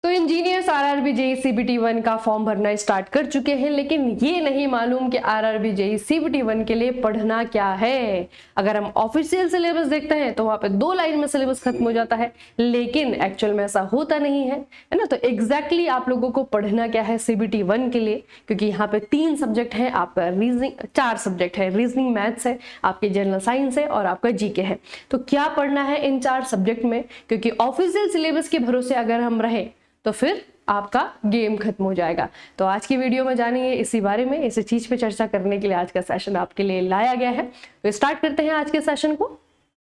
तो engineers RRB JE CBT 1 का form भरना स्टार्ट कर चुके हैं, लेकिन ये नहीं मालूम कि आरआरबी जेई सीबीटी 1 के लिए पढ़ना क्या है। अगर हम ऑफिशियल सिलेबस देखते हैं तो वहां पे 2 लाइन में सिलेबस खत्म हो जाता है, लेकिन एक्चुअल में ऐसा होता नहीं है ना। तो एग्जैक्टली आप लोगों को पढ़ना क्या है सीबीटी 1 के लिए, क्योंकि यहाँ पे 3 सब्जेक्ट है आपका, रीजनिंग 4 सब्जेक्ट है, रीजनिंग, मैथ्स है, आपके जनरल साइंस है और आपका जीके है। तो क्या पढ़ना है इन 4 सब्जेक्ट में, क्योंकि ऑफिशियल सिलेबस के भरोसे अगर हम रहे तो फिर आपका गेम खत्म हो जाएगा। तो आज की वीडियो में जानेंगे इसी बारे में, इसी चीज पे चर्चा करने के लिए आज का सेशन आपके लिए लाया गया है। तो स्टार्ट करते हैं आज के सेशन को।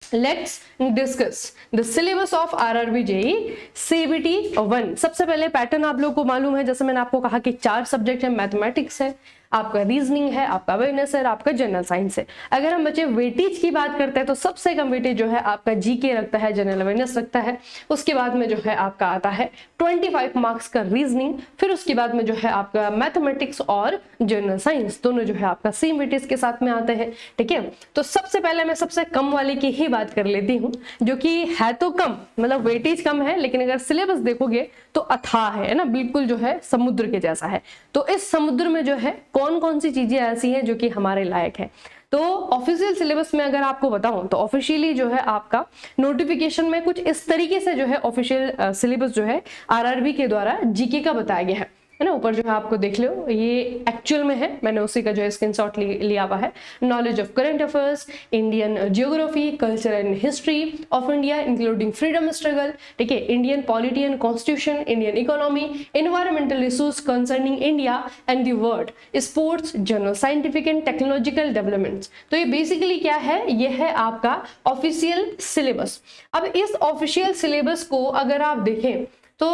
Let's discuss the syllabus of RRB JE CBT 1। सबसे पहले पैटर्न आप लोगों को मालूम है, जैसे मैंने आपको कहा कि 4 सब्जेक्ट है, मैथमेटिक्स है, आपका रीजनिंग है, आपका अवेयरनेस है, आपका जनरल साइंस है। अगर हम बच्चे वेटेज की बात करते हैं तो सबसे कम वेटेज जो है आपका जीके रखता है, जनरल अवेयरनेस रखता है। उसके बाद में जो है आपका आता है 25 मार्क्स का रीजनिंग, फिर उसके बाद में जो है आपका मैथमेटिक्स और जनरल साइंस दोनों जो है आपका सेम वेटेज के साथ में आते हैं। ठीक है, तो सबसे पहले मैं सबसे कम वाले की ही बात कर लेती हूँ, जो कि है तो कम, मतलब वेटेज कम है, लेकिन अगर सिलेबस देखोगे तो अथाह है ना, बिल्कुल जो है समुद्र के जैसा है। तो इस समुद्र में जो है कौन कौन सी चीजें ऐसी हैं जो कि हमारे लायक है। तो ऑफिशियल सिलेबस में अगर आपको बताऊं तो ऑफिशियली जो है आपका नोटिफिकेशन में कुछ इस तरीके से जो है ऑफिशियल सिलेबस जो है आरआरबी के द्वारा जीके का बताया गया है ना। ऊपर जो है आपको देख लो, ये एक्चुअल में है, मैंने उसी का जो है स्क्रीनशॉट लिया हुआ है। Knowledge of current affairs, Indian geography, culture and history of India including freedom struggle, ठीक है, Indian polity and constitution, Indian economy, environmental issues concerning India and the world, sports, general scientific and technological developments. तो ये basically क्या है, ये है आपका official syllabus. अब इस ऑफिशियल सिलेबस को अगर आप देखें तो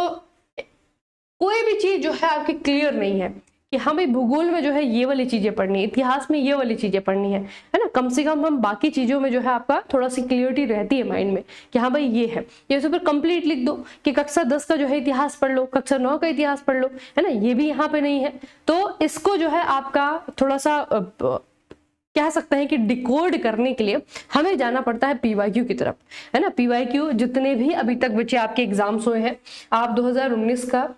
कोई भी चीज जो है आपकी क्लियर नहीं है कि हमें भूगोल में जो है ये वाली चीजें पढ़नी है, इतिहास में ये वाली चीजें पढ़नी है ना। कम से कम हम बाकी चीजों में जो है आपका थोड़ा सी क्लियरिटी रहती है माइंड में कि हाँ भाई ये है। ये फिर कंप्लीट लिख दो कि कक्षा 10 का जो है इतिहास पढ़ लो, कक्षा 9 का इतिहास पढ़ लो, है ना, ये भी यहाँ पे नहीं है। तो इसको जो है आपका थोड़ा सा कह सकते हैं कि डिकोड करने के लिए हमें जाना पड़ता है पीवाईक्यू की तरफ, है ना। पीवाईक्यू जितने भी अभी तक बच्चे आपके एग्जाम्स हुए हैं, आप 2019 का,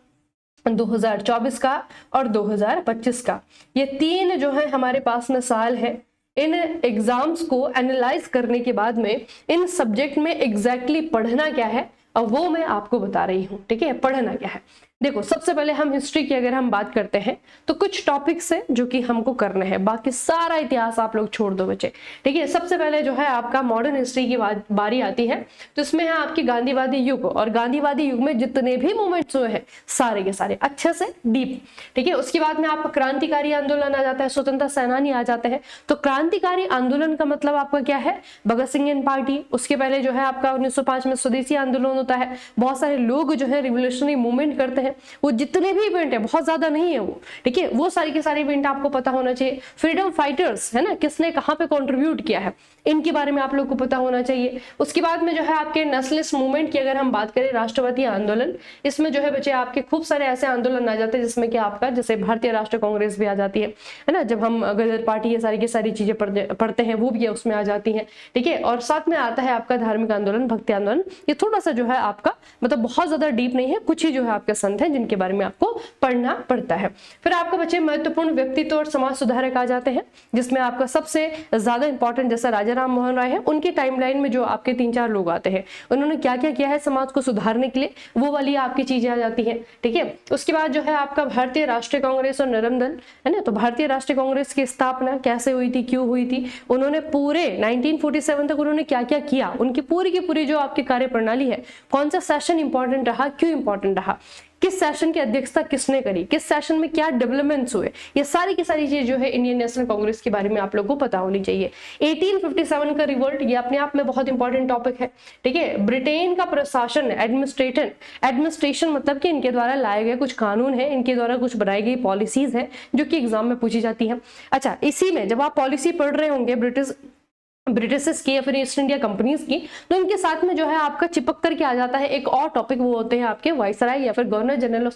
2024 का और 2025 का, ये 3 जो है हमारे पास में साल है। इन एग्जाम्स को एनालाइज करने के बाद में इन सब्जेक्ट में एग्जैक्टली पढ़ना क्या है और वो मैं आपको बता रही हूँ। ठीक है, पढ़ना क्या है। देखो, सबसे पहले हम हिस्ट्री की अगर हम बात करते हैं तो कुछ टॉपिक्स है जो कि हमको करने हैं, बाकी सारा इतिहास आप लोग छोड़ दो बच्चे। ठीक है, सबसे पहले जो है आपका मॉडर्न हिस्ट्री की बारी आती है, तो इसमें है आपकी गांधीवादी युग, और गांधीवादी युग में जितने भी मूवमेंट्स हुए हैं सारे के सारे अच्छे से डीप। ठीक है, उसके बाद में आपका क्रांतिकारी आंदोलन आ जाता है, स्वतंत्रता सेनानी आ जाते हैं। तो क्रांतिकारी आंदोलन का मतलब आपका क्या है, भगत सिंह एंड पार्टी। उसके पहले जो है आपका 1905 में स्वदेशी आंदोलन होता है, बहुत सारे लोग जो है रिवोल्यूशनरी मूवमेंट करते हैं। वो जितने भी इवेंट है, बहुत ज्यादा नहीं है वो, ठीक है, वो सारी के सारे इवेंट आपको पता होना चाहिए। फ्रीडम फाइटर्स, है ना, किसने कहां पे कंट्रीब्यूट किया है, इनके बारे में आप लोग को पता होना चाहिए। उसके बाद में जो है आपके नेशनलिस्ट मूवमेंट की अगर हम बात करें, राष्ट्रवादी आंदोलन, इसमें जो है बच्चे आपके खूब सारे ऐसे आंदोलन आ जाते हैं जिसमें कि आपका जैसे भारतीय राष्ट्रीय कांग्रेस भी आ जाती है ना, जब हम गदर पार्टी ये सारी की सारी चीजें पढ़ते हैं वो भी उसमें आ जाती है। ठीक है, और साथ में आता है आपका धार्मिक आंदोलन, भक्ति आंदोलन। ये थोड़ा सा जो है आपका मतलब बहुत ज्यादा डीप नहीं है, कुछ ही जो है आपके संत हैं जिनके बारे में आपको पढ़ना पड़ता है। फिर आपका बच्चे महत्वपूर्ण व्यक्तित्व और समाज सुधारक आ जाते हैं, जिसमें आपका सबसे ज्यादा इंपॉर्टेंट जैसा राजा राम मोहन राय है, उनकी टाइमलाइन में जो आपके 3-4 लोग आते हैं, उन्होंने क्या क्या किया है समाज को सुधारने के लिए, वो वाली आपकी चीजें आ जाती है। ठीक है, उसके बाद जो है आपका भारतीय राष्ट्रीय कांग्रेस और नरम दल, है ना। तो भारतीय राष्ट्रीय कांग्रेस की स्थापना कैसे हुई थी, क्यों हुई थी, उन्होंने पूरे 1947 तक उन्होंने क्या क्या किया, उनकी पूरी की पूरी जो आपकी कार्य प्रणाली है, कौन सा सेशन इंपॉर्टेंट रहा, क्यों इंपॉर्टेंट रहा, किस सेशन की अध्यक्षता किसने करी, किस सेशन में क्या डेवलपमेंट्स हुए, ये सारी की सारी चीज जो है इंडियन नेशनल कांग्रेस के बारे में आप लोगों को पता होनी चाहिए। 1857 का रिवोल्ट, ये अपने आप में बहुत इंपॉर्टेंट टॉपिक है। ठीक है, ब्रिटेन का प्रशासन, एडमिनिस्ट्रेशन मतलब कि इनके द्वारा लाए गए कुछ कानून है, इनके द्वारा कुछ बनाई गई पॉलिसीज है जो कि एग्जाम में पूछी जाती है। अच्छा, इसी में जब आप पॉलिसी पढ़ रहे होंगे ब्रिटिश की या फिर ईस्ट इंडिया कंपनीज की, तो इनके साथ में जो है आपका चिपक करके आ जाता है एक और टॉपिक, वो होते हैं आपके वाइसराय या फिर गवर्नर जनरल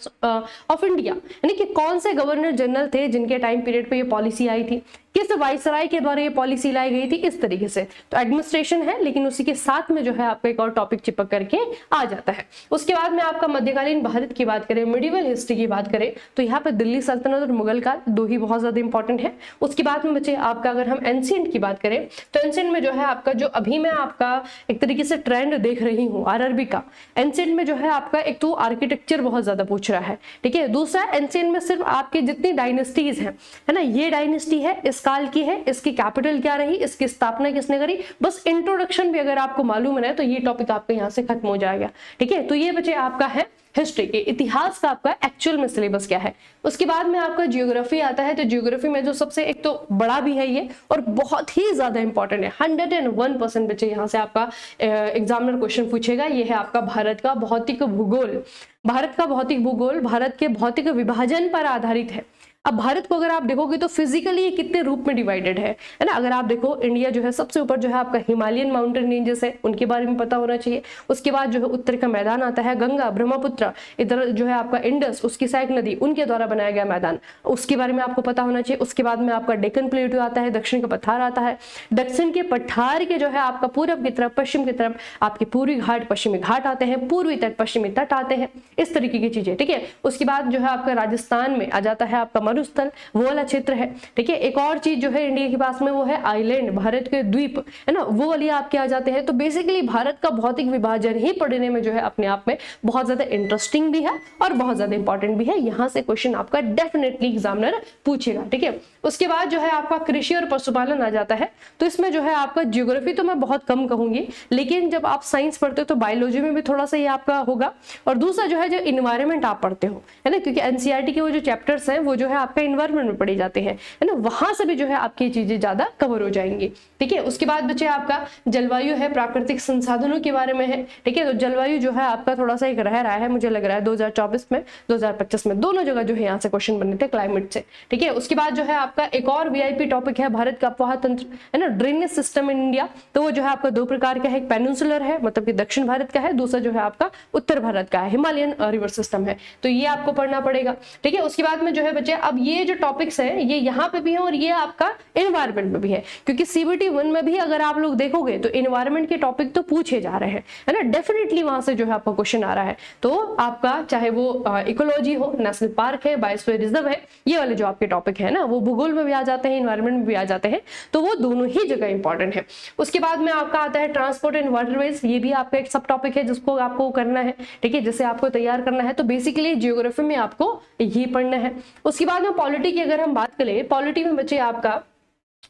ऑफ इंडिया, यानी कि कौन से गवर्नर जनरल थे जिनके टाइम पीरियड पे ये पॉलिसी आई थी, किस वाइसराय के द्वारा ये पॉलिसी लाई गई थी, इस तरीके से। तो एडमिनिस्ट्रेशन है, लेकिन उसी के साथ में जो है आपका एक और टॉपिक चिपक करके आ जाता है। उसके बाद में आपका मध्यकालीन भारत की बात करें, मिडिवल हिस्ट्री की बात करें, तो यहाँ पे दिल्ली सल्तनत और मुगल काल दो ही बहुत ज्यादा इंपॉर्टेंट है। उसके बाद में बच्चे आपका अगर हम एंशिएंट की बात करें, तो एंशिएंट में जो है आपका जो अभी मैं आपका एक तरीके से ट्रेंड देख रही हूँ आरआरबी का, एंशिएंट में जो है आपका एक तो आर्किटेक्चर बहुत ज्यादा पूछ रहा है, ठीक है। दूसरा, एंशिएंट में सिर्फ आपके जितनी डायनेस्टीज हैं, है ना, ये डायनेस्टी है, इस काल की है, इसकी कैपिटल क्या रही, इसकी स्थापना किसने करी, बस इंट्रोडक्शन भी अगर आपको मालूम है तो ये टॉपिक आपका यहाँ से खत्म हो जाएगा, ठीक है। तो ये बच्चे आपका है हिस्ट्री के, इतिहास का आपका एक्चुअल में सिलेबस क्या है। उसके बाद में आपका जियोग्राफी आता है, तो जियोग्राफी में जो सबसे एक तो बड़ा भी है ये और बहुत ही ज्यादा इंपॉर्टेंट है, 101% बच्चे यहाँ से आपका एग्जामिनर क्वेश्चन पूछेगा। ये है आपका भारत का भौतिक भूगोल। भारत का भौतिक भूगोल भारत के भौतिक विभाजन पर आधारित है। अब भारत को अगर आप देखोगे तो फिजिकली ये कितने रूप में डिवाइडेड है ना। अगर आप देखो, इंडिया जो है सबसे ऊपर जो है आपका हिमालयन माउंटेन रेंजेस है, उनके बारे में पता होना चाहिए। उसके बाद जो है उत्तर का मैदान आता है, गंगा, ब्रह्मपुत्र, इधर जो है आपका इंडस, उसकी सहायक नदी, उनके द्वारा बनाया गया मैदान, उसके बारे में आपको पता होना चाहिए। उसके बाद में आपका डेक्कन प्लेटू आता है, दक्षिण का पठार आता है। दक्षिण के पठार के जो है आपका पूर्व की तरफ, पश्चिम की तरफ आपके पूर्वी घाट, पश्चिमी घाट आते हैं, पूर्वी तट, पश्चिमी तट आते हैं, इस तरीके की चीजें, ठीक है। उसके बाद जो है आपका राजस्थान में आ जाता है आपका मरुस्थल, वो वाला क्षेत्र है, ठीक है। एक और चीज जो है इंडिया के पास में वो है आइलैंड, भारत के द्वीप, है ना, वो वाली आपके आ जाते हैं। तो बेसिकली भारत का भौतिक विभाजन ही पढ़ने में जो है अपने आप में बहुत ज्यादा इंटरेस्टिंग भी है और बहुत ज्यादा इंपॉर्टेंट भी है। यहाँ से क्वेश्चन आपका डेफिनेटली एग्जामिनर पूछेगा, ठीक है। उसके बाद जो है आपका कृषि और पशुपालन आ जाता है। तो इसमें जो है आपका ज्योग्राफी तो मैं बहुत कम कहूंगी, लेकिन जब आप साइंस पढ़ते हो तो बायोलॉजी में भी थोड़ा सा ये आपका होगा। और दूसरा जो है जो इन्वायरमेंट आप पढ़ते हो, है ना, क्योंकि एनसीईआरटी के वो जो चैप्टर्स हैं वो जो है आपका इन्वायरमेंट में पढ़े जाते हैं, है ना, वहां से भी जो है आपकी चीजें ज्यादा कवर हो जाएंगी, ठीक है। उसके बाद बच्चे आपका जलवायु है, प्राकृतिक संसाधनों के बारे में है, ठीक है। तो जलवायु जो है आपका थोड़ा सा एक रह रहा है, मुझे लग रहा है 2024 में, 2025 में, दोनों जगह जो है यहाँ से क्वेश्चन बने थे क्लाइमेट से, ठीक है। उसके बाद जो है आपका एक और वीआईपी टॉपिक है भारत का अपवाह तंत्र, है ना, ड्रेनेज सिस्टम इन इंडिया। तो वो जो है आपका दो प्रकार का है, एक पेनिनसुलर है, मतलब कि दक्षिण भारत का है, दूसरा जो है आपका उत्तर भारत का है, हिमालयन रिवर सिस्टम है। तो ये आपको पढ़ना पड़ेगा, ठीक है। उसके बाद में जो है बच्चे अब ये जो टॉपिक्स है ये यहाँ पे भी है और ये आपका एनवायरमेंट में भी है, क्योंकि सीबीटी 1 में भी अगर आप लोग देखोगे तो एनवायरमेंट के टॉपिक तो पूछे जा रहे हैं, है ना, डेफिनेटली वहां से जो है आपका क्वेश्चन आ रहा है। तो आपका चाहे वो इकोलॉजी हो, नेशनल पार्क है, बायोस्फीयर रिजर्व है, ये वाले जो आपके टॉपिक है ना, वो भूगोल में भी आ जाते हैं, एनवायरमेंट में भी आ जाते हैं, तो वो दोनों ही जगह इंपॉर्टेंट है। उसके बाद में आपका आता है ट्रांसपोर्ट एंड वाटरवेज, ये भी आपका एक सब टॉपिक है जिसको आपको करना है, ठीक है, जिसे आपको तैयार करना है। तो बेसिकली जियोग्राफी में आपको ये पढ़ना है। उसके बाद में पॉलिटी की अगर हम बात करें, पॉलिटी में बच्चे आपका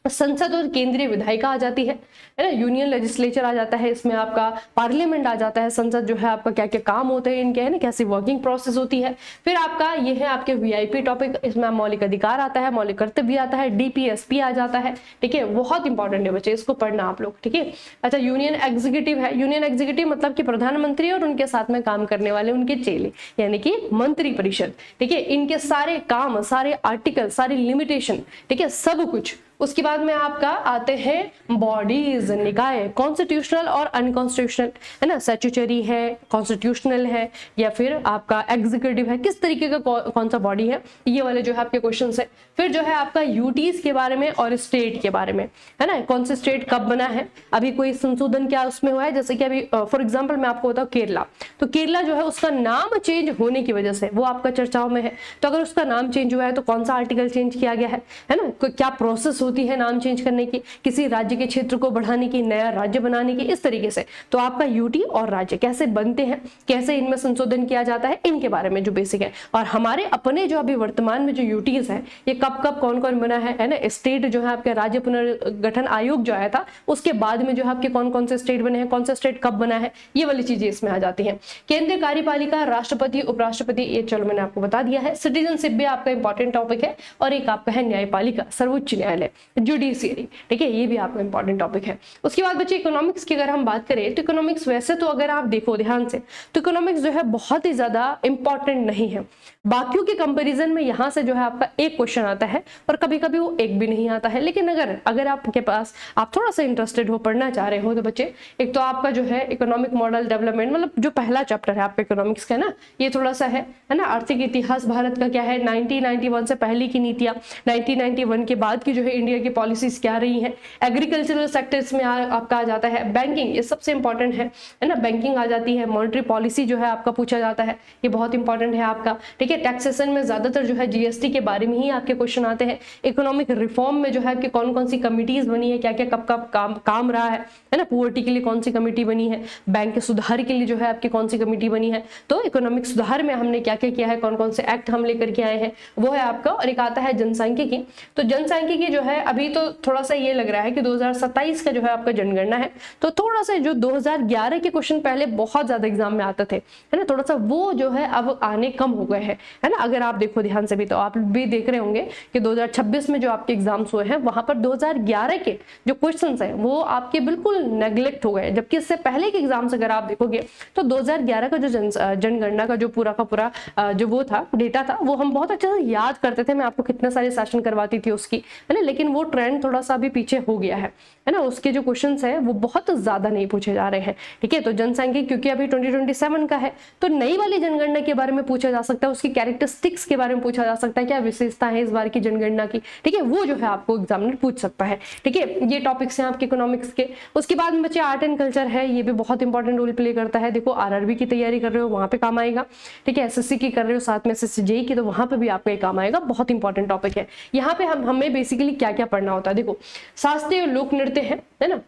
संसद और केंद्रीय विधायिका आ जाती है ना, यूनियन लेजिस्लेचर आ जाता है, इसमें आपका पार्लियामेंट आ जाता है, संसद जो है आपका क्या क्या काम होते हैं इनके, है ना, कैसी वर्किंग प्रोसेस होती है। फिर आपका ये है आपके वीआईपी टॉपिक, इसमें मौलिक अधिकार आता है, मौलिक कर्तव्य आता है, डीपीएसपी आ जाता है, ठीक है, बहुत इंपॉर्टेंट है बच्चे, इसको पढ़ना आप लोग, ठीक है। अच्छा, यूनियन एग्जीक्यूटिव है, यूनियन एग्जीक्यूटिव मतलब कि प्रधानमंत्री और उनके साथ में काम करने वाले उनके चेले, यानी कि मंत्री परिषद, ठीक है, इनके सारे काम, सारे आर्टिकल, सारी लिमिटेशन, ठीक है, सब कुछ। उसके बाद में आपका आते हैं बॉडीज, निकाय, कॉन्स्टिट्यूशनल और अनकॉन्स्टिट्यूशनल, है ना, स्टैट्यूटरी है, कॉन्स्टिट्यूशनल है, या फिर आपका एग्जीक्यूटिव है, किस तरीके का कौन सा बॉडी है, ये वाले जो है आपके क्वेश्चन है। फिर जो है आपका यूटीज के बारे में और स्टेट के बारे में, है ना, कौन से स्टेट कब बना है, अभी कोई संशोधन क्या उसमें हुआ है, जैसे कि अभी फॉर एग्जाम्पल मैं आपको बताऊं केरला, तो केरला जो है उसका नाम चेंज होने की वजह से वो आपका चर्चाओं में है। तो अगर उसका नाम चेंज हुआ है तो कौन सा आर्टिकल चेंज किया गया है ना, क्या प्रोसेस होती है नाम चेंज करने की, किसी राज्य के क्षेत्र को बढ़ाने की, नया राज्य बनाने की, इस तरीके से। तो आपका यूटी और राज्य कैसे बनते हैं, कैसे इनमें संशोधन किया जाता है, इनके बारे में जो बेसिक है। और हमारे अपने जो अभी वर्तमान में जो यूटीज है ये कब कब कौन कौन बना है ना, स्टेट जो है आपके राज्य पुनर्गठन आयोग जो आया था उसके बाद में जो है आपके कौन कौन से स्टेट बने हैं, कौन सा स्टेट कब बना है, ये वाली चीजें इसमें आ जाती हैं। केंद्रीय कार्यपालिका, राष्ट्रपति, उपराष्ट्रपति, ये चलो मैंने आपको बता दिया है। सिटीजनशिप भी आपका इंपॉर्टेंट टॉपिक है। और एक आपका है न्यायपालिका, सर्वोच्च न्यायालय, जुडिशियरी, ठीक है, ये भी आपका इंपॉर्टेंट टॉपिक है। उसके बाद बच्चे इकोनॉमिक्स की अगर हम बात करें तो इकोनॉमिक्स वैसे तो अगर आप देखो ध्यान से तो इकोनॉमिक्स जो है बहुत ही ज्यादा इंपॉर्टेंट नहीं है, बाकियों के कंपैरिजन में यहाँ से जो है आपका एक क्वेश्चन आता है और कभी कभी वो एक भी नहीं आता है। लेकिन अगर आपके पास आप थोड़ा सा इंटरेस्टेड हो, पढ़ना चाह रहे हो तो बच्चे एक तो आपका जो है इकोनॉमिक मॉडल डेवलपमेंट, मतलब जो पहला चैप्टर है आपका इकोनॉमिक्स का ना, ये थोड़ा सा है ना, आर्थिक इतिहास भारत का क्या है, 1991 से पहले की नीतियां, 1991 के बाद की जो है इंडिया की पॉलिसीज क्या रही हैं। एग्रीकल्चरल सेक्टर्स में आपका आ जाता है बैंकिंग, ये सबसे इंपॉर्टेंट है ना, बैंकिंग आ जाती है। मॉनेटरी पॉलिसी जो है आपका पूछा जाता है, ये बहुत इंपॉर्टेंट है आपका, ठीक है। टैक्सेशन में ज्यादातर जो है जीएसटी के बारे में ही आपके क्वेश्चन आते हैं। इकोनॉमिक रिफॉर्म में जो है आपके कौन कौन सी कमिटीज बनी है, क्या क्या कब कब काम रहा है ना, पुअर्टी के लिए कौन सी कमेटी बनी है, बैंक के सुधार के लिए जो है आपकी कौन सी कमेटी बनी है, तो इकोनॉमिक सुधार में हमने क्या क्या किया है, कौन कौन से एक्ट हम लेकर के आए हैं, वो है आपका। और एक आता है जनसांख्यिकी, तो जनसांख्यिकी जो है अभी तो थोड़ा सा ये लग रहा है कि 2027 का जो है आपका जनगणना है, तो थोड़ा सा जो 2011 के क्वेश्चन पहले बहुत ज्यादा एग्जाम में आते थे, है ना, थोड़ा सा वो जो है अब आने कम हो गए हैं, है ना। अगर आप देखो ध्यान से भी तो आप भी देख रहे होंगे कि 2026 में जो आपके एग्जाम्स हुए हैं वहां पर 2011 के जो क्वेश्चंस हैं वो आपके बिल्कुल नेग्लेक्ट हो गए, जबकि इससे पहले के एग्जाम्स अगर आप देखोगे तो 2011 का जो जनगणना का जो पूरा का पूरा जो वो था डेटा था, वो हम बहुत अच्छे से याद करते थे। मैं आपको कितने सारे सेशन करवाती थी उसकी, है ना, लेकिन वो ट्रेंड थोड़ा सा अभी पीछे हो गया है ना। उसके जो क्वेश्चंस है वो बहुत ज्यादा नहीं पूछे जा रहे हैं, ठीक है। तो जनसंख्या क्योंकि अभी 2027 का है, तो नई वाली जनगणना के बारे में पूछा जा सकता है, उसकी कैरेक्टरिस्टिक्स के बारे में पूछा जा सकता है, क्या विशेषता है इस बार की जनगणना की, ठीक है, वो जो है आपको एग्जामिनर पूछ सकता है, ठीक है। ये टॉपिक्स हैं आपके इकोनॉमिक्स के। उसके बाद में बच्चे आर्ट एंड कल्चर है, ये भी बहुत इंपॉर्टेंट रोल प्ले करता है। देखो आरआरबी की तैयारी कर रहे हो वहां पे काम आएगा, ठीक है, एसएससी की कर रहे हो साथ में एसएससी जेईई की, तो वहां पे भी आपको ये काम आएगा, बहुत इंपॉर्टेंट टॉपिक है। यहाँ पे हमें बेसिकली क्या क्या पढ़ना होता है, देखो शास्त्रीय लोक नृत्य है ना,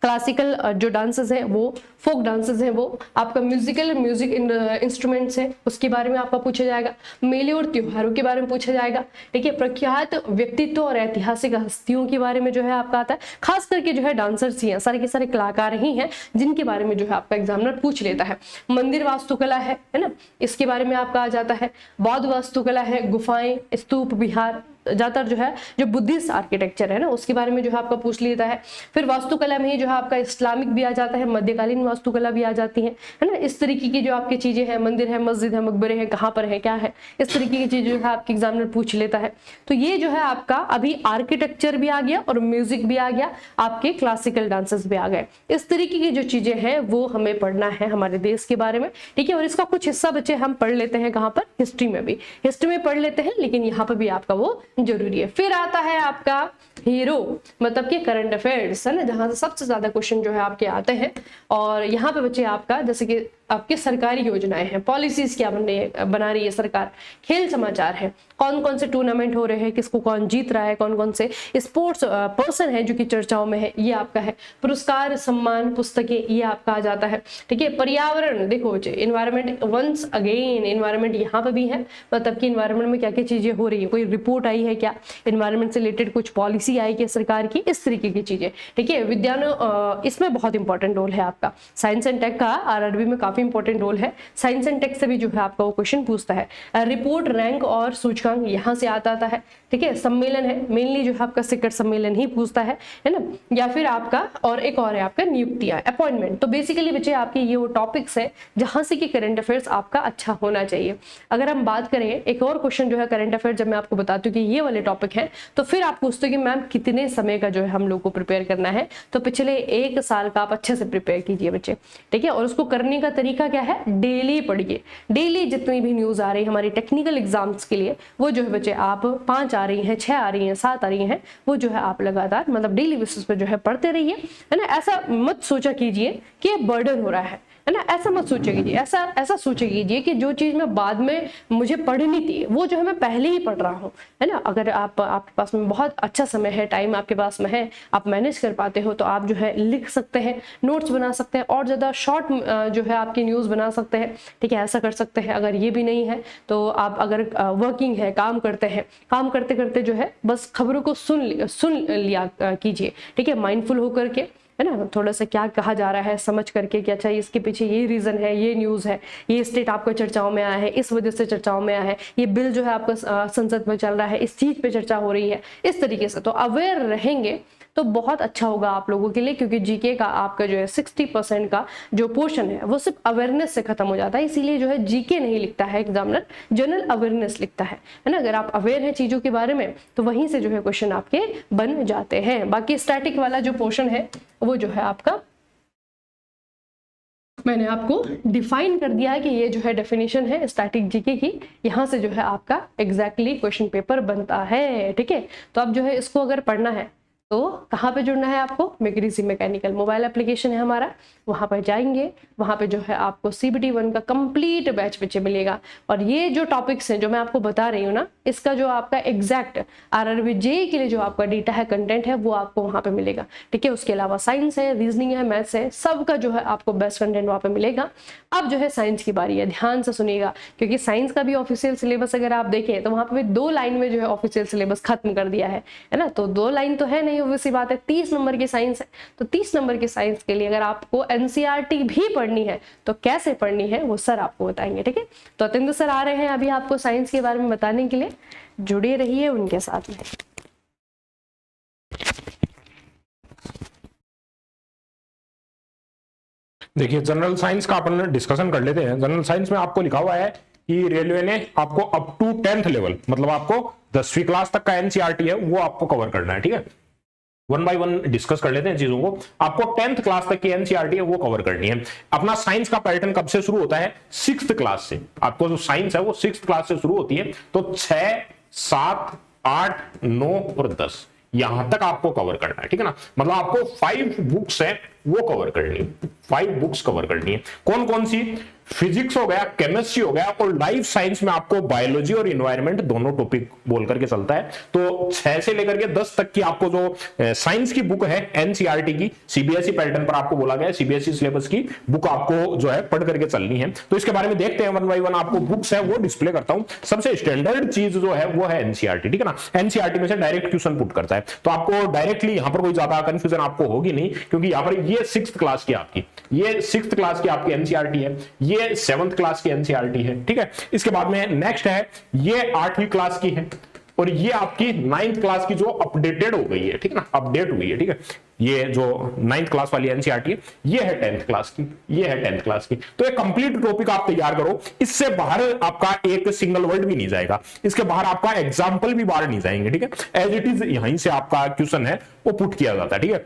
क्लासिकल जो डांसेस हैं वो, फोक डांसेस हैं वो, आपका म्यूजिक इंस्ट्रूमेंट्स हैं उसके बारे में आपका पूछा जाएगा, मेले और त्योहारों के बारे में पूछा जाएगा, ठीक है। प्रख्यात व्यक्तित्व और ऐतिहासिक हस्तियों के बारे में जो है आपका आता है, खास करके जो है डांसर्स ही हैं, सारे के सारे कलाकार ही हैं जिनके बारे में जो है आपका एग्जामिनर पूछ लेता है। मंदिर वास्तुकला है ना, इसके बारे में आपका आ जाता है। बौद्ध वास्तुकला है, गुफाएं, स्तूप, विहार, ज्यादातर जो है जो बुद्धिस्ट आर्किटेक्चर है ना उसके बारे में जो है आपका पूछ लेता है। फिर वास्तुकला में ही जो है आपका इस्लामिक भी आ जाता है, मध्यकालीन वास्तुकला भी आ जाती है ना। इस तरीके की जो आपकी चीजें हैं, मंदिर है, मस्जिद है, मकबरे हैं, कहाँ पर है, क्या है, इस तरीके की चीज जो है आपके एग्जामिनर पूछ लेता है। तो ये जो है आपका अभी आर्किटेक्चर भी आ गया और म्यूजिक भी आ गया, आपके क्लासिकल डांसेस भी आ गए। इस तरीके की जो चीजें हैं वो हमें पढ़ना है हमारे देश के बारे में, ठीक है। और इसका कुछ हिस्सा बच्चे हम पढ़ लेते हैं, कहाँ पर, हिस्ट्री में भी, हिस्ट्री में पढ़ लेते हैं, लेकिन यहाँ पर भी आपका वो जरूरी है। फिर आता है आपका हीरो, मतलब कि करंट अफेयर्स, है ना, जहां से सबसे ज्यादा क्वेश्चन जो है आपके आते हैं। और यहाँ पे बच्चे आपका जैसे कि आपके सरकारी योजनाएं हैं, पॉलिसीज क्या बना रही है सरकार, खेल समाचार है, कौन कौन से टूर्नामेंट हो रहे हैं, किसको कौन जीत रहा है, कौन कौन से स्पोर्ट्स पर्सन है जो कि चर्चाओं में है, ये आपका है। पुरस्कार, सम्मान, पुस्तकें, ये आपका आ जाता है, ठीक है। पर्यावरण, देखो बच्चे इन्वायरमेंट, वंस अगेन इन्वायरमेंट यहाँ पे भी है, मतलब कि इन्वायरमेंट में क्या क्या चीजें हो रही है, कोई रिपोर्ट आई है क्या, इन्वायरमेंट से रिलेटेड कुछ पॉलिसी आई क्या सरकार की, इस तरीके की चीजें, ठीक है। विज्ञान, इसमें बहुत इंपॉर्टेंट रोल है आपका। साइंस एंड टेक का आरआरबी में काफी इंपॉर्टेंट रोल है, साइंस एंड टेक से भी जो है आपका वो क्वेश्चन पूछता है। रिपोर्ट, रैंक और सूचकांक यहाँ से आता है, ठीक है। सम्मेलन है, मेनली जो है आपका शिखर सम्मेलन ही पूछता है ना, या फिर आपका और एक और है आपका नियुक्तियां, अपॉइंटमेंट। तो बेसिकली बच्चे आपके ये वो टॉपिक्स है जहां से कि करंट अफेयर्स आपका अच्छा होना चाहिए। अगर हम बात करें एक और क्वेश्चन जो है करंट अफेयर, जब मैं आपको बताती हूँ कि ये वाले टॉपिक है, तो फिर आप पूछते हो कि मैम कितने समय का जो है हम लोग को प्रिपेयर करना है, तो पिछले 1 साल का आप अच्छे से प्रिपेयर कीजिए बच्चे, ठीक है। और उसको करने का तरीका क्या है, डेली पढ़िए, डेली जितनी भी न्यूज आ रही है हमारी टेक्निकल एग्जाम्स के लिए, वो जो है बच्चे आप 5 आ रही हैं, 6 आ रही हैं, 7 आ रही हैं, वो जो है आप लगातार मतलब डेली बेसिस पे जो है पढ़ते रहिए, है ना। ऐसा मत सोचा कीजिए कि बर्डन हो रहा है ना, ऐसा मत सोचे कीजिए, ऐसा सोचे कीजिए कि जो चीज मैं बाद में मुझे पढ़नी थी वो जो है मैं पहले ही पढ़ रहा हूँ, है ना। अगर आपके पास में बहुत अच्छा समय है, टाइम आपके पास में है, आप मैनेज कर पाते हो, तो आप जो है लिख सकते हैं, नोट्स बना सकते हैं, और ज्यादा शॉर्ट जो है आपकी न्यूज बना सकते हैं, ठीक है, ऐसा कर सकते हैं। अगर ये भी नहीं है तो आप अगर वर्किंग है, काम करते हैं, काम करते करते जो है बस खबरों को सुन लिया कीजिए, ठीक है, माइंडफुल होकर के, है ना, थोड़ा सा क्या कहा जा रहा है समझ करके कि अच्छा इसके पीछे ये रीजन है, ये न्यूज है, ये स्टेट आपको चर्चाओं में आया है, इस वजह से चर्चाओं में आया है, ये बिल जो है आपका संसद में चल रहा है, इस चीज पे चर्चा हो रही है, इस तरीके से तो अवेयर रहेंगे तो बहुत अच्छा होगा आप लोगों के लिए। क्योंकि जीके का आपका जो है 60% का जो पोर्शन है वो सिर्फ अवेयरनेस से खत्म हो जाता है, इसीलिए जो है जीके नहीं लिखता है एग्जामिनर, जनरल अवेयरनेस लिखता है ना। अगर आप अवेयर हैं चीजों के बारे में तो वहीं से जो है क्वेश्चन आपके बन जाते हैं। बाकी स्टैटिक वाला जो पोर्शन है वो जो है आपका मैंने आपको डिफाइन कर दिया है कि ये जो है डेफिनेशन है स्टैटिक जीके की, यहाँ से जो है आपका एग्जैक्टली क्वेश्चन पेपर बनता है। ठीक है, तो अब जो है इसको अगर पढ़ना है तो कहाँ पे जुड़ना है आपको, मैकेनिजी मैकेनिकल मोबाइल एप्लीकेशन है हमारा, वहाँ पर जाएंगे, वहाँ पे जो है आपको CBT 1 का कंप्लीट बैच बच्चे मिलेगा। और ये जो टॉपिक्स हैं जो मैं आपको बता रही हूँ ना, इसका जो आपका एग्जैक्ट RRB JEE के लिए जो आपका डेटा है, कंटेंट है, वो आपको वहाँ पे मिलेगा। ठीक है, उसके अलावा साइंस है, रीजनिंग है, मैथ्स है, सबका जो है आपको बेस्ट कंटेंट वहाँ पे मिलेगा। अब जो है साइंस की बारी है, ध्यान से सुनिएगा, क्योंकि साइंस का भी ऑफिशियल सिलेबस अगर आप देखें तो वहाँ पे 2 लाइन में जो है ऑफिशियल सिलेबस खत्म कर दिया है ना। तो 2 लाइन तो है नहीं, वैसी बात है, 30 नंबर की साइंस है। तो 30 नंबर की साइंस के लिए अगर आपको NCERT भी पढ़नी है तो कैसे पढ़नी है वो सर आपको बताएंगे। ठीक है, तो अतिंदु सर आ रहे हैं अभी आपको साइंस के बारे में बताने के लिए, जुड़े रहिए उनके साथ में। देखिए, जनरल साइंस का अपन डिस्कशन कर लेते हैं। जनरल साइंस में आपको लिखा हुआ है कि रेलवे ने आपको अप टू 10th लेवल, मतलब आपको 10वीं क्लास तक का NCERT है वो आपको कवर करना है। ठीक है, 1 by 1 डिस्कस कर लेते हैं चीजों को। आपको 10th क्लास तक की NCERT है वो कवर करनी है। अपना साइंस का पैटर्न कब से शुरू होता है, 6th क्लास से। आपको जो साइंस है वो 6th क्लास से शुरू होती है। तो 6, 7, 8, 9 और 10 यहां तक आपको कवर करना है। ठीक है ना, मतलब आपको 5 बुक्स है वो कवर करनी है, 5 बुक्स कवर करनी है। कौन कौन सी, फिजिक्स हो गया, केमिस्ट्री हो गया, और लाइफ साइंस में आपको बायोलॉजी और एनवायरनमेंट दोनों टॉपिक बोल करके चलता है। तो 6 से लेकर के 10 तक की आपको जो साइंस की बुक है NCERT की, CBSE पैटर्न पर आपको बोला गया है, CBSE सिलेबस की बुक आपको जो है पढ़ करके चलनी है। तो इसके बारे में देखते हैं 1 by 1। आपको बुक्स है वो डिस्प्ले करता हूं। सबसे स्टैंडर्ड चीज जो है वो है NCERT। ठीक है ना, NCERT में से डायरेक्ट क्वेश्चन पुट करता है, तो आपको डायरेक्टली यहां पर कोई ज्यादा कंफ्यूजन आपको होगी नहीं, क्योंकि यहां पर ये 6th क्लास की आपकी, ये 6th क्लास की आपकी NCERT है, ये 7th क्लास की NCERT है। ठीक है, इसके बाद में नेक्स्ट है ये 8वीं क्लास की है, और ये आपकी 9th क्लास की जो अपडेटेड हो गई है। ठीक है ना, अपडेट हुई है। ठीक है, ये जो 9th क्लास वाली NCERT है ये है 10th क्लास की, ये है 10th क्लास की। तो एक कंप्लीट टॉपिक आप तैयार करो, इससे बाहर आपका एक सिंगल वर्ड भी नहीं जाएगा, इसके बाहर आपका एग्जाम्पल भी बाहर नहीं जाएंगे। ठीक है, एज इट इज यहीं से आपका क्वेश्चन है वो पुट किया जाता है। ठीक है,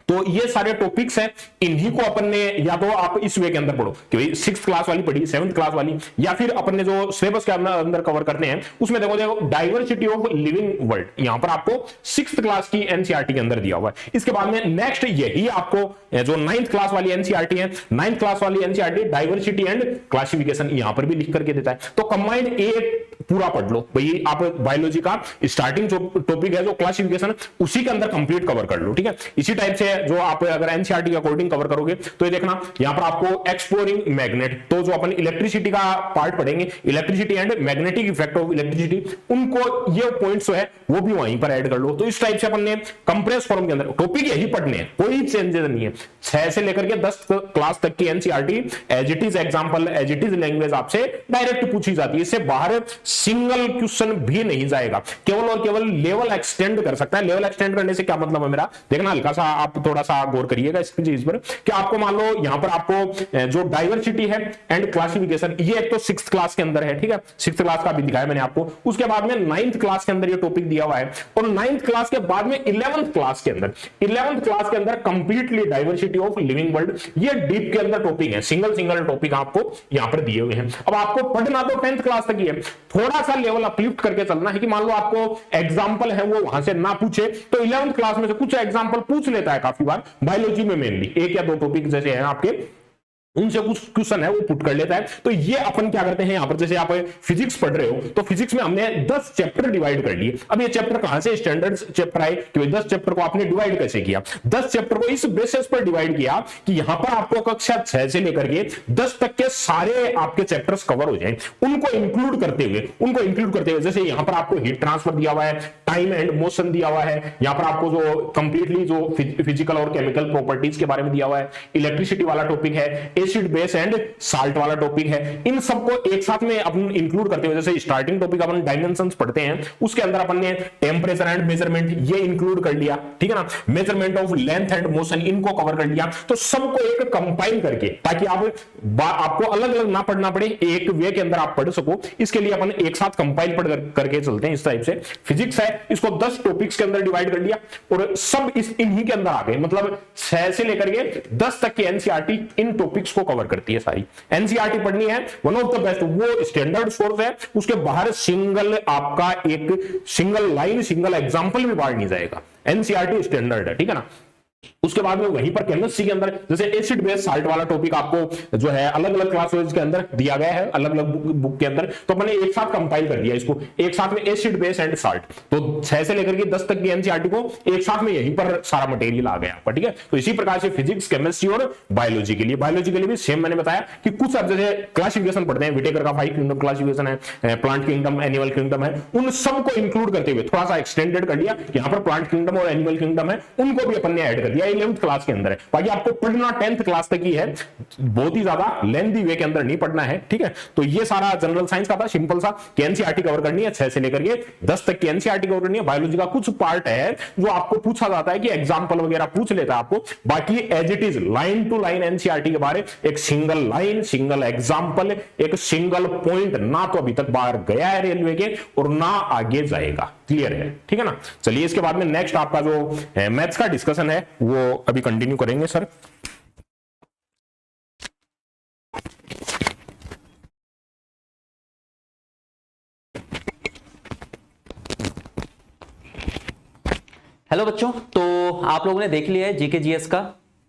तो ये सारे टॉपिक्स हैं, इन्हीं को अपन ने या तो आप इस वे के अंदर पढ़ो कि भाई 6th क्लास वाली पढ़ी, 7th क्लास वाली, या फिर अपन ने जो सिलेबस के अंदर कवर करने हैं उसमें देखो डाइवर्सिटी ऑफ लिविंग वर्ल्ड, यहां पर आपको 6th क्लास की NCERT के अंदर दिया हुआ है। इसके बाद में नेक्स्ट यही आपको जो 9th क्लास वाली NCERT है, 9th क्लास वाली NCERT डाइवर्सिटी एंड क्लासिफिकेशन यहां पर भी लिख करके देता है। तो कंबाइंड एक पूरा पढ़ लो भाई, आप बायोलॉजी का स्टार्टिंग जो टॉपिक है जो क्लासिफिकेशन, उसी के अंदर कंप्लीट कवर कर लो। ठीक है, इसी टाइप से जो आप अगर NCERT के अकॉर्डिंग कवर करोगे तो ये देखना यहां पर आपको एक्सप्लोरिंग मैग्नेट, तो जो अपन इलेक्ट्रिसिटी का पार्ट पढ़ेंगे, electricity and magnetic effect of electricity, उनको ये पॉइंट्स जो है वो भी वहीं पर ऐड कर लो। तो इस टाइप से अपन ने कंप्रेस फॉर्म के अंदर टॉपिक यही पढ़ने हैं, कोई चेंजेस नहीं है। 6 से लेकर के 10 क्लास तक की NCERT as it is example, as it is language आपसे डायरेक्ट पूछी जाती है, इससे बाहर सिंगल क्वेश्चन भी नहीं जाएगा, केवल और केवल लेवल एक्सटेंड कर सकता है। लेवल एक्सटेंड करने से क्या मतलब है मेरा, देखना हल्का सा आप थोड़ा सा गौर करिएगा इस चीज पर, कि आपको मान लो यहां पर आपको जो डाइवर्सिटी है एंड क्लासिफिकेशन, ये एक तो 6th क्लास के अंदर है। ठीक है, 6th क्लास का भी दिखाया मैंने आपको। उसके बाद में 9th क्लास के अंदर ये टॉपिक दिया हुआ है, और 9th क्लास के बाद में 11th क्लास के अंदर, 11th क्लास के अंदर completely diversity of living world, ये डीप के अंदर टॉपिक है, सिंगल सिंगल टॉपिक आपको यहां पर दिए हुए हैं। अब आपको पढ़ना तो 10th क्लास तक ही है, थोड़ा सा लेवल अपलिफ्ट करके चलना है कि मान लो आपको एग्जांपल है वो वहां से ना पूछे तो 11th क्लास में से कुछ एग्जांपल पूछ लेता है काफी बार, बायोलॉजी में मेनली 1 या 2 टॉपिक जैसे हैं आपके, उनसे कुछ क्वेश्चन है वो पुट कर लेता है। तो ये अपन क्या करते हैं यहां पर, जैसे आप फिजिक्स पढ़ रहे हो तो फिजिक्स में हमने 10 चैप्टर डिवाइड कर लिए। अब ये चैप्टर कहां से स्टैंडर्ड चैप्टर आए कि 10 चैप्टर को आपने डिवाइड कैसे किया, 10 चैप्टर को इस बेसिस पर डिवाइड किया कि यहां पर आपको कक्षा 6 से लेकर के 10 तक के सारे आपके चैप्टर्स कवर हो जाएं, उनको इंक्लूड करते हुए जैसे यहां पर आपको हीट ट्रांसफर दिया हुआ है, टाइम एंड मोशन दिया हुआ है, यहां पर आपको जो कंप्लीटली जो फिजिकल और केमिकल प्रॉपर्टीज के बारे में दिया हुआ है, इलेक्ट्रिसिटी वाला टॉपिक है, एसिड बेस एंड साल्ट वाला टॉपिक है। इन सबको एक साथ में अपन इंक्लूड करते हुए, जैसे स्टार्टिंग टॉपिक अपन डायमेंशंस पढ़ते हैं, उसके अंदर अपन ने टेंपरेचर एंड मेजरमेंट ये इंक्लूड कर लिया। ठीक है ना, measurement of length and motion इनको कवर कर लिया। तो सबको एक कंपाइल करके, ताकि आपको अलग अलग ना पढ़ना पड़े, एक वे के अंदर आप पढ़ सको, इसके लिए अपन एक साथ कंपाइल पढ़ करके चलते हैं। इस टाइप से फिजिक्स है, इसको 10 टॉपिक्स के अंदर डिवाइड कर लिया और सब इन्हीं के अंदर आ गए, मतलब 6 से लेकर के 10 तक के NCERT इन टॉपिक्स को कवर करती है सारी। एनसीईआरटी पढ़नी है, वन ऑफ द बेस्ट, वो स्टैंडर्ड सोर्स है, उसके बाहर सिंगल आपका एक सिंगल लाइन सिंगल एग्जांपल भी बाहर नहीं जाएगा। एनसीईआरटी स्टैंडर्ड है, ठीक है ना। उसके बाद में वहीं पर केमिस्ट्री के अंदर जैसे एसिड बेस साल्ट वाला टॉपिक आपको जो है अलग अलग क्लासेस के अंदर दिया गया है, अलग अलग बुक के अंदर, तो मैंने एक साथ कंपाइल कर दिया इसको, एक साथ में एसिड बेस एंड साल्ट। तो 6 से लेकर के 10 तक की एनसीईआरटी को एक साथ में यहीं पर सारा मटेरियल आ गया आपका, ठीक है। तो इसी प्रकार से फिजिक्स, केमिस्ट्री और बायोलॉजी के लिए भी सेम मैंने बताया कि कुछ अब जैसे क्लासिफिकेशन पढ़ते हैं, विटेकर का 5 किंगडम क्लासिफिकेशन है, प्लांट किंगडम, एनिमल किंगडम है, उन सबको इंक्लूड करते हुए थोड़ा सा एक्सटेंडेड कर लिया। यहां पर प्लांट किंगडम और एनिमल किंगडम है, उनको भी अपन ने ऐड कर दिया 11th क्लास के अंदर है। बाकी आपको पढ़ना 10th क्लास तक ही है, बहुत ही ज्यादा लेंथी वे के अंदर नहीं पढ़ना है, ठीक है। तो ये सारा जनरल साइंस का था, सिंपल सा कि एनसीईआरटी कवर करनी है 6 से लेकर के 10 तक की एनसीईआरटी कवर करनी है। बायोलॉजी का कुछ पार्ट है जो आपको पूछा जाता है कि एग्जांपल वगैरह पूछ लेता है आपको, बाकी as it is line to line NCERT के बारे एक सिंगल लाइन सिंगल एग्जांपल एक सिंगल पॉइंट ना तो अभी तक बाहर गया है रेलवे के और ना आगे जाएगा। क्लियर है, ठीक है ना। चलिए इसके बाद में नेक्स्ट आपका जो मैथ्स का डिस्कशन है वो अभी कंटिन्यू करेंगे सर। हेलो बच्चों, तो आप लोगों ने देख लिया है जीके जीएस का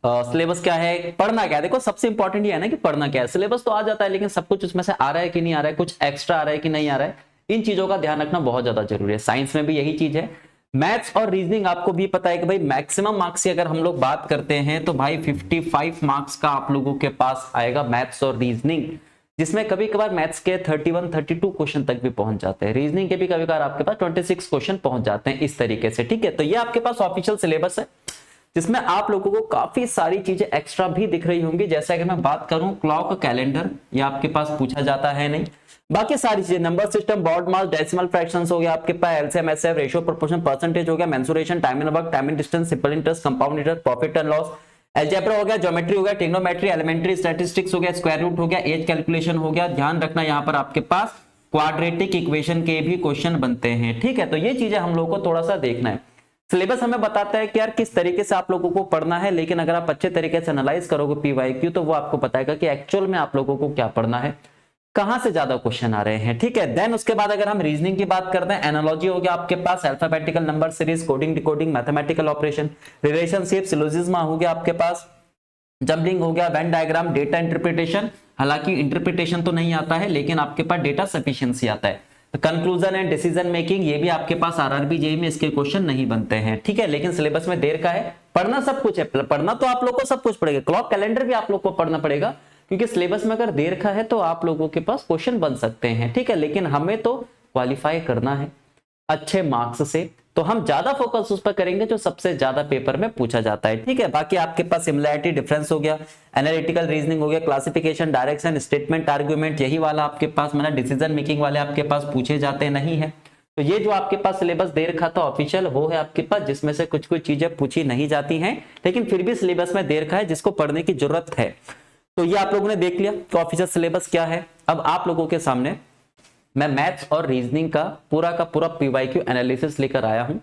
सिलेबस क्या है, पढ़ना क्या है। देखो सबसे इंपॉर्टेंट ये है ना कि पढ़ना क्या है। सिलेबस तो आ जाता है लेकिन सब कुछ उसमें से आ रहा है कि नहीं आ रहा है, कुछ एक्स्ट्रा आ रहा है कि नहीं आ रहा है, इन चीजों का ध्यान रखना बहुत ज्यादा जरूरी है। साइंस में भी यही चीज है। मैथ्स और रीजनिंग आपको भी पता है कि भाई मैक्सिमम मार्क्स की अगर हम लोग बात करते हैं तो भाई 55 मार्क्स का आप लोगों के पास आएगा मैथ्स और रीजनिंग, जिसमें कभी कभार मैथ्स के 31-32 क्वेश्चन तक भी पहुंच जाते हैं, रीजनिंग के भी कभी कभार आपके पास 26 क्वेश्चन पहुंच जाते हैं इस तरीके से, ठीक है। तो ये आपके पास ऑफिशियल सिलेबस है जिसमें आप लोगों को काफी सारी चीजें एक्स्ट्रा भी दिख रही होंगी। जैसे अगर मैं बात करूं क्लॉक कैलेंडर, ये आपके पास पूछा जाता है नहीं, बाकी सारी चीजें number system, BODMAS, decimal fractions हो गया आपके पास, LCM HCF, ratio proportion, percentage हो गया, mensuration, time and work, time and distance, simple interest, compound interest, profit and loss, algebra हो गया, ज्योमेट्री हो गया, ट्रिग्नोमेट्री, एलिमेंट्री स्टैटिस्टिक्स हो गया, स्क्वायर रूट हो गया, एज कैलकुलेशन हो गया। ध्यान रखना यहाँ पर आपके पास क्वाड्रेटिक इक्वेशन के भी क्वेश्चन बनते हैं, ठीक है। तो ये चीजें हम लोग को थोड़ा सा देखना है। सिलेबस हमें बताता है कि यार किस तरीके से आप लोगों को पढ़ना है, लेकिन अगर आप अच्छे तरीके से एनालाइज करोगे पीवाईक्यू तो वो आपको बताएगा कि एक्चुअल में आप लोगों को क्या पढ़ना है, कहां से ज्यादा क्वेश्चन आ रहे हैं, ठीक है। देन उसके बाद अगर हम रीजनिंग की बात करते हैं, एनालॉजी हो गया आपके पास, alphabetical number series, coding decoding, mathematical operation, relationship, syllogism हो गया आपके पास, जंबलिंग हो गया, वेन डायग्राम, डेटा इंटरप्रिटेशन, हालांकि इंटरप्रिटेशन तो नहीं आता है लेकिन आपके पास डेटा सफिशिएंसी आता है, कंक्लूजन एंड डिसीजन मेकिंग, ये भी आपके पास आरआरबी जेईई में इसके क्वेश्चन नहीं बनते हैं, ठीक है। लेकिन सिलेबस में देर का है, पढ़ना सब कुछ है, पढ़ना तो आप लोग को सब कुछ पड़ेगा, क्लॉक कैलेंडर भी आप लोग को पढ़ना पड़ेगा क्योंकि सिलेबस में अगर देर का है तो आप लोगों के पास क्वेश्चन बन सकते हैं, ठीक है। लेकिन हमें तो क्वालिफाई करना है अच्छे मार्क्स से, तो हम ज्यादा फोकस उस पर करेंगे जो सबसे ज्यादा पेपर में पूछा जाता है, ठीक है। बाकी आपके पास सिमिलैरिटी, डिफरेंस हो गया, एनालिटिकल रीजनिंग हो गया, क्लासिफिकेशन, डायरेक्शन, स्टेटमेंट, आर्गुमेंट, यही वाला आपके पास मतलब डिसीजन मेकिंग वाले आपके पास पूछे जाते नहीं है। तो ये जो आपके पास सिलेबस दे रखा था ऑफिशियल, वो है आपके पास जिसमें से कुछ कुछ चीजें पूछी नहीं जाती हैं, लेकिन फिर भी सिलेबस में दे रखा है जिसको पढ़ने की जरूरत है। तो ये आप लोगों ने देख लिया तो ऑफिशियल सिलेबस क्या है। अब आप लोगों के सामने मैं मैथ्स और रीजनिंग का पूरा पीवाईक्यू एनालिसिस लेकर आया हूं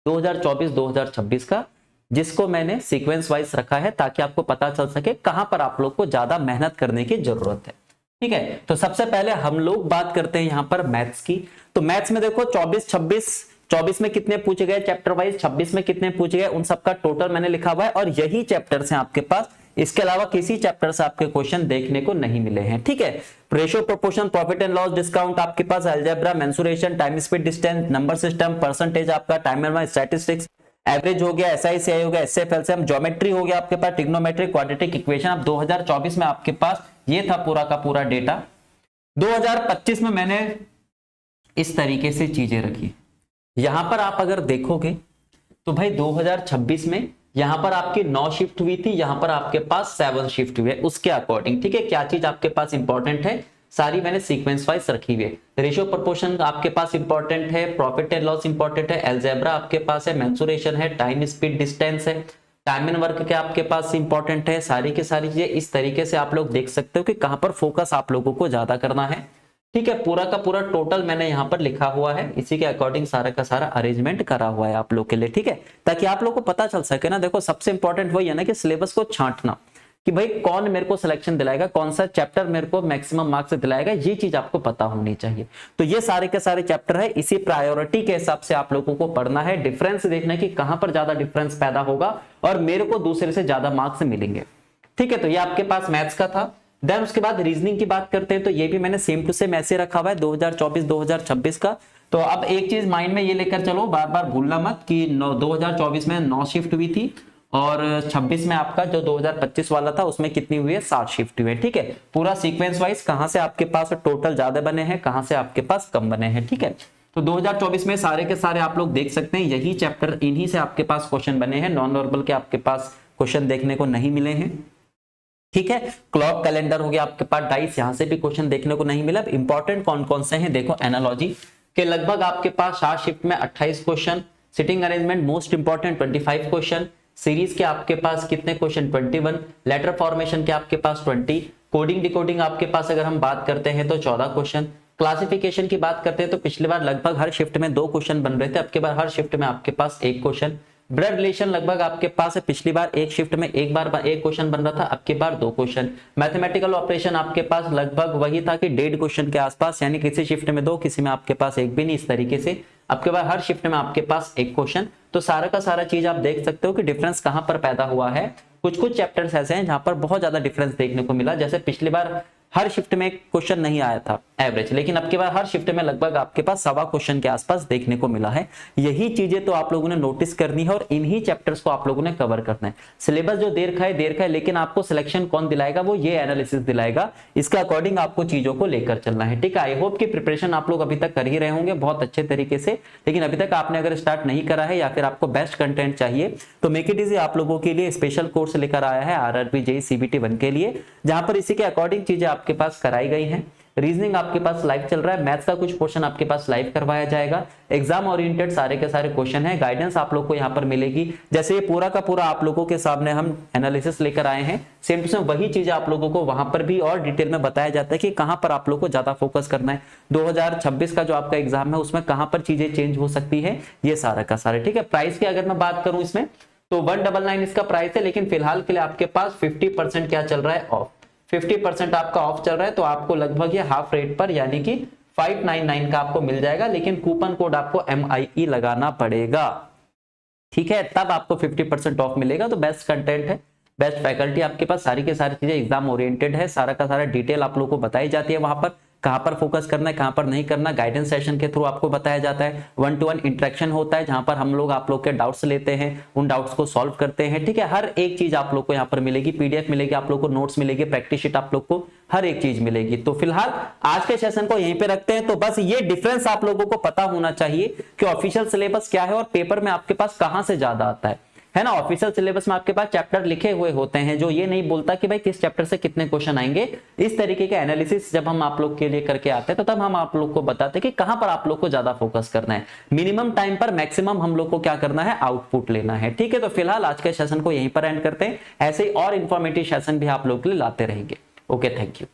2024-2026 का, जिसको मैंने सीक्वेंस वाइज रखा है ताकि आपको पता चल सके कहां पर आप लोग को ज्यादा मेहनत करने की जरूरत है, ठीक है। तो सबसे पहले हम लोग बात करते हैं यहां पर मैथ्स की। तो मैथ्स में देखो 24 में कितने पूछे गए चैप्टर वाइज, 26 में कितने पूछे गए, उन सबका टोटल मैंने लिखा हुआ है और यही चैप्टर्स हैं आपके पास, इसके अलावा किसी चैप्टर से आपके क्वेश्चन देखने को नहीं मिले हैं, ठीक है। Ratio, proportion, profit and loss, discount आपके पास, algebra, mensuration, time speed distance, number system, percentage आपका, टाइम एंड स्टैटिस्टिक्स, एवरेज हो गया, एसआईसीआई हो गया, एसएफ एलसीएम, ज्योमेट्री हो गया आपके पास, ट्रिग्नोमेट्री, क्वाड्रेटिक इक्वेशन। अब 2024 में आपके पास ये था पूरा का पूरा डेटा। 2025 में मैंने इस तरीके से चीजें रखी। यहां पर आप अगर देखोगे तो भाई 2026 में यहां पर आपकी 9 शिफ्ट हुई थी, यहां पर आपके पास 7 शिफ्ट हुई है, उसके अकॉर्डिंग, ठीक है। क्या चीज आपके पास इंपॉर्टेंट है, सारी मैंने सीक्वेंस वाइज रखी हुई है। रेशियो प्रोपोर्शन आपके पास इंपॉर्टेंट है, प्रॉफिट एंड लॉस इंपॉर्टेंट है, अलजेब्रा आपके पास है, मेंसुरेशन है, टाइम स्पीड डिस्टेंस है, टाइम एंड वर्क के आपके पास इंपॉर्टेंट है, सारी की सारी चीजें इस तरीके से आप लोग देख सकते हो कि कहां पर फोकस आप लोगों को ज्यादा करना है, ठीक है। पूरा का पूरा टोटल मैंने यहाँ पर लिखा हुआ है, इसी के अकॉर्डिंग सारा का सारा अरेंजमेंट करा हुआ है आप लोग के लिए, ठीक है, ताकि आप लोग को पता चल सके ना। देखो सबसे इंपॉर्टेंट वही है ना कि सिलेबस को छांटना, कि भाई कौन मेरे को सिलेक्शन दिलाएगा, कौन सा चैप्टर मेरे को मैक्सिमम मार्क्स दिलाएगा, ये चीज आपको पता होनी चाहिए। तो ये सारे के सारे चैप्टर है, इसी प्रायोरिटी के हिसाब से आप लोगों को पढ़ना है, डिफरेंस देखना कि कहां पर ज्यादा डिफरेंस पैदा होगा और मेरे को दूसरे से ज्यादा मार्क्स मिलेंगे। ठीक है, तो ये आपके पास मैथ्स का था। देन उसके बाद रीजनिंग की बात करते हैं, तो ये भी मैंने सेम टू सेम ऐसे रखा हुआ है 2024-2026 का। तो अब एक चीज माइंड में ये लेकर चलो, बार बार भूलना मत कि 2024 में 9 शिफ्ट हुई थी और 26 में आपका जो 2025 वाला था उसमें कितनी हुई है, 7 शिफ्ट हुई है। ठीक है, पूरा सीक्वेंस वाइज कहां से आपके पास टोटल ज्यादा बने हैं, कहां से आपके पास कम बने हैं। ठीक है, तो 2024 में सारे के सारे आप लोग देख सकते हैं, यही चैप्टर इन्हीं से आपके पास क्वेश्चन बने हैं, नॉन वर्बल के आपके पास क्वेश्चन देखने को नहीं मिले हैं। ठीक है, क्लॉक कैलेंडर हो गया आपके पास, डाइस, यहां से भी क्वेश्चन देखने को नहीं मिला। इंपॉर्टेंट कौन कौन से हैं देखो, एनालॉजी के लगभग आपके पास 7 शिफ्ट में 28 question, sitting arrangement most important 25 question, series के आपके पास कितने क्वेश्चन 21, लेटर फॉर्मेशन के आपके पास 20, कोडिंग डिकोडिंग आपके पास अगर हम बात करते हैं तो 14 क्वेश्चन, क्लासिफिकेशन की बात करते हैं तो पिछली बार लगभग हर शिफ्ट में 2 क्वेश्चन बन रहे थे, अब की बार हर शिफ्ट में आपके पास 1 क्वेश्चन, ब्लड रिलेशन लगभग आपके पास है, पिछली बार एक शिफ्ट में एक क्वेश्चन बन रहा था, अब की बार 2 क्वेश्चन, मैथमेटिकल ऑपरेशन आपके पास लगभग वही था कि 1.5 क्वेश्चन के आसपास, यानी किसी शिफ्ट में 2, किसी में आपके पास 1 भी नहीं, इस तरीके से अब के बाद हर शिफ्ट में आपके पास 1 क्वेश्चन। तो सारा का सारा चीज आप देख सकते हो कि डिफरेंस कहां पर पैदा हुआ है। कुछ कुछ चैप्टर्स ऐसे हैं जहां पर बहुत ज्यादा डिफरेंस देखने को मिला, जैसे पिछली बार हर शिफ्ट में क्वेश्चन नहीं आया था एवरेज, लेकिन अब के बाद हर शिफ्ट में लगभग आपके पास 1.25 क्वेश्चन के आसपास देखने को मिला है। यही चीजें तो आप लोगों ने नोटिस करनी है और इन्हीं चैप्टर्स को आप लोगों ने कवर करना है। सिलेबस जो देर खाए, लेकिन आपको सिलेक्शन कौन दिलाएगा, वो ये एनालिसिस दिलाएगा, इसके अकॉर्डिंग आपको चीजों को लेकर चलना है। ठीक है, आई होप कि प्रिपरेशन आप लोग अभी तक कर ही रहे होंगे बहुत अच्छे तरीके से, लेकिन अभी तक आपने अगर स्टार्ट नहीं करा है या फिर आपको बेस्ट कंटेंट चाहिए तो मेक इट इजी आप लोगों के लिए स्पेशल कोर्स लेकर आया है RRB JEE CBT 1 के लिए, जहां पर इसी के अकॉर्डिंग चीजें आपके पास कराई गई हैं। रीजनिंग आपके पास लाइव चल रहा है, मैथ्स का कुछ पोर्शन आपके पास लाइव करवाया जाएगा, एग्जाम ओरिएंटेड सारे के सारे क्वेश्चन है, गाइडेंस आप लोग को यहाँ पर मिलेगी। जैसे ये पूरा का पूरा आप लोगों के सामने हम एनालिसिस लेकर आए हैं, सेम टू सेम वही चीजें आप लोगों को वहां पर भी और डिटेल में बताया जाता है कि कहां पर आप लोग को ज्यादा फोकस करना है, 2026 का जो आपका एग्जाम है उसमें कहां पर चीजें चेंज हो सकती है, ये सारा का सारा। ठीक है, प्राइस की अगर मैं बात करूं इसमें तो 199 इसका प्राइस है, लेकिन फिलहाल के लिए आपके पास 50% क्या चल रहा है, ऑफ, 50% आपका ऑफ चल रहा है, तो आपको लगभग ये हाफ रेट पर यानी कि 599 का आपको मिल जाएगा, लेकिन कूपन कोड आपको MIE लगाना पड़ेगा। ठीक है, तब आपको 50% ऑफ मिलेगा। तो बेस्ट कंटेंट है, बेस्ट फैकल्टी आपके पास, सारी के सारी चीजें एग्जाम ओरिएंटेड है, सारा का सारा डिटेल आप लोगों को बताई जाती है, वहां पर कहां पर फोकस करना है, कहां पर नहीं करना, गाइडेंस सेशन के थ्रू आपको बताया जाता है, 1-to-1 इंटरेक्शन होता है जहां पर हम लोग आप लोग के डाउट्स लेते हैं, उन डाउट्स को सॉल्व करते हैं। ठीक है, हर एक चीज आप लोग को यहाँ पर मिलेगी, PDF मिलेगी आप लोग को, नोट्स मिलेगी, प्रैक्टिस शीट आप लोग को, हर एक चीज मिलेगी। तो फिलहाल आज के सेशन को यहीं पे रखते हैं। तो बस ये डिफरेंस आप लोगों को पता होना चाहिए कि ऑफिशियल सिलेबस क्या है और पेपर में आपके पास कहां से ज्यादा आता है ना। ऑफिशियल सिलेबस में आपके पास चैप्टर लिखे हुए होते हैं जो ये नहीं बोलता कि भाई किस चैप्टर से कितने क्वेश्चन आएंगे। इस तरीके के एनालिसिस जब हम आप लोग के लिए करके आते हैं तो तब हम आप लोग को बताते हैं कि कहां पर आप लोग को ज्यादा फोकस करना है, मिनिमम टाइम पर मैक्सिमम हम लोग को क्या करना है, आउटपुट लेना है। ठीक है, तो फिलहाल आज के सेशन को यहीं पर एंड करते हैं, ऐसे ही और इंफॉर्मेटिव सेशन भी आप लोग के लिए लाते रहेंगे। Okay, thank you.